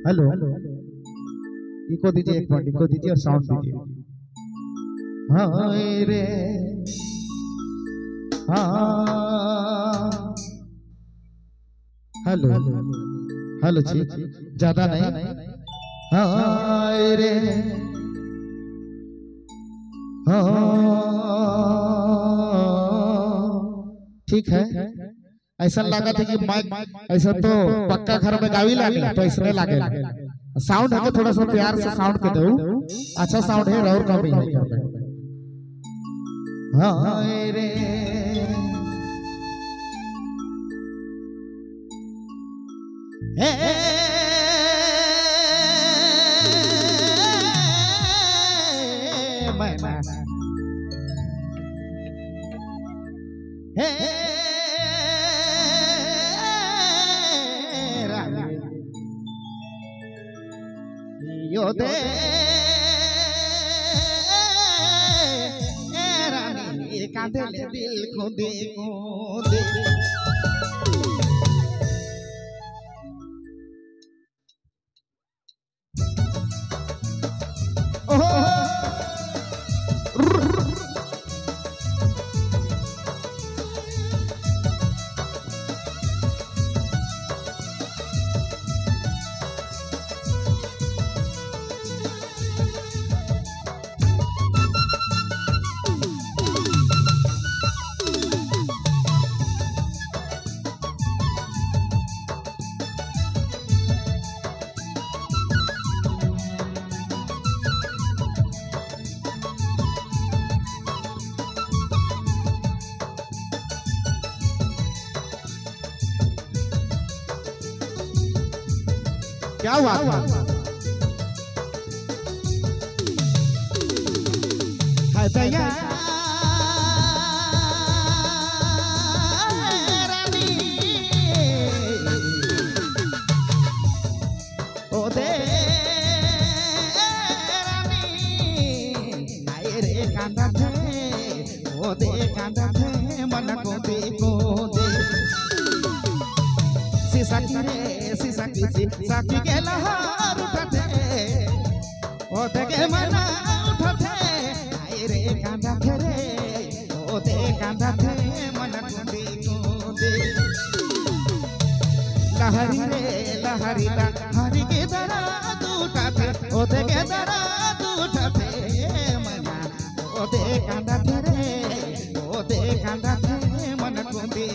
Hello, eco दीजिए, एक minute eco दीजिए और साउंड दीजिए। हाय रे हाँ, हेलो हेलो जी, ज्यादा नहीं। हाय रे हाँ, ठीक है। ऐसा लगा था कि माइक ऐसा तो पक्का घर में गावी लानी तो इसमें लागे साउंड है तो थोड़ा सा प्यार से साउंड के दो। अच्छा साउंड है और कम है। हाय रे यो दे रानी कांदे दिल को दे क्या हुआ है भैया रानी ओ दे रानी आए रे कांदा थे ओ दे कांदा थे मन को दे साकी के लहर उठते ओ देखे मना उठते आए रे कांदा थे रे ओ दे कांदा थे मन कुंदी लहरी लहरी के दर्द उठते ओ देखे दर्द उठते मना ओ दे कांदा थे रे ओ दे कांदा थे मन कुंदी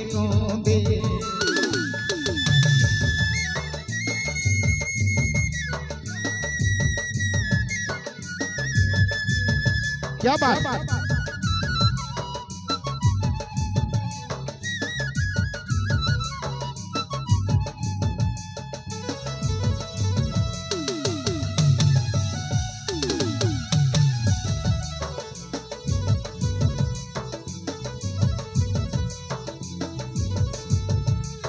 क्या बात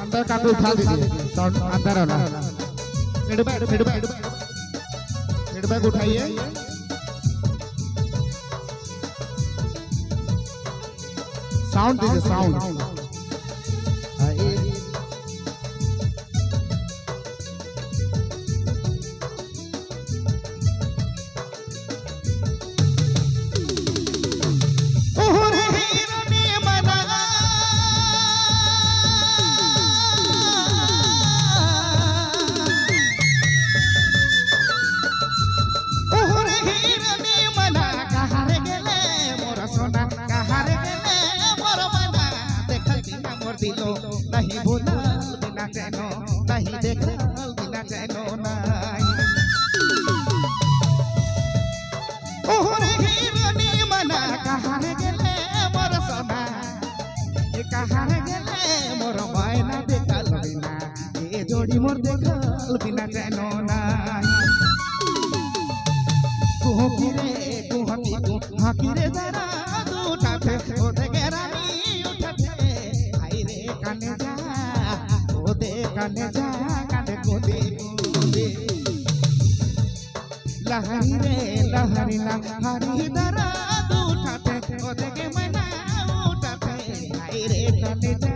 अंदर का उठा दीजिए साउंड अंदर वाला फीडबैक उठाइए साउंड दीजिए साउंड नहीं भूला बिना चैनो नहीं देखा बिना चैनो नहीं ओहरे हिरनी मना कहाँ गेले मोर सोना कहाँ गेले मोर मायना देखल बिना ए जोड़ी मोर देखल बिना चैनो नहीं कुहकी रे जरा उठाते ओ देखे रानी उठाते आई रे काने जा ओ दे काने जा काने को दे लहरी लहरी दरा उठाते ओ देखे मना उठाते आई रे काने जा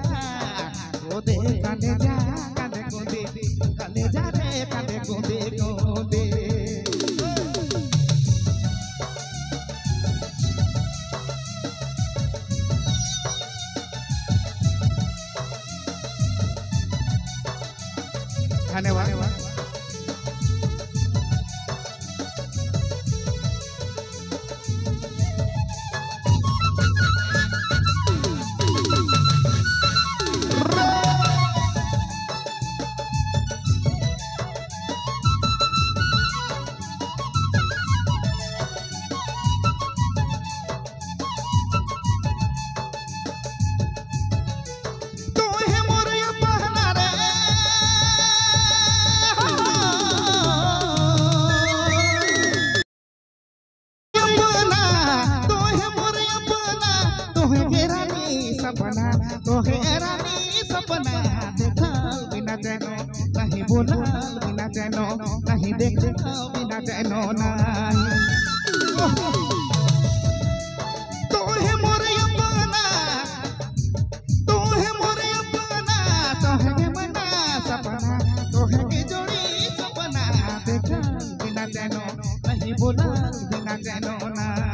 ओ दे काने जा काने को दे काने जा रे काने को दे सपना तो है रानी सपना देखल बिना चैनो नहीं बोलल बिना चैनो नहीं देखल बिना चैनो नहीं तो है मोर अपना तो है मोर अपना तो है मना सपना तो है के जोड़ी सपना देखल बिना चैनो नहीं बोलल बिना चैनो नहीं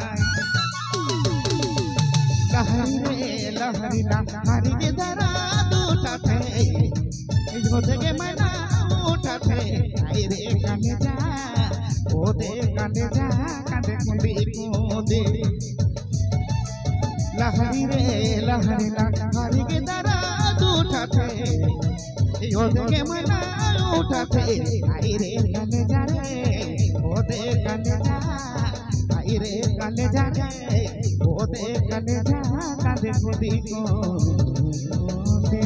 लहरी लहरी के दरा उठाते के मना उठाते आई रे काने जा ओ दे काने जा कांदे कुंडी को दे लहरी रे लहरी के दरा उठाते के मना उठाते आई रे काने जा रे ओ दे काने जा आई रे काने जा रे ओ दे काने जा कांदे कुंडी को दे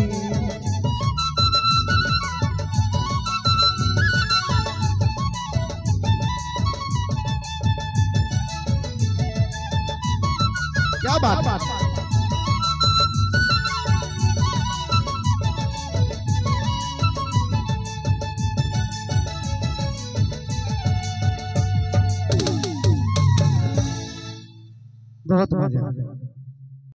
क्या बात बहुत मजा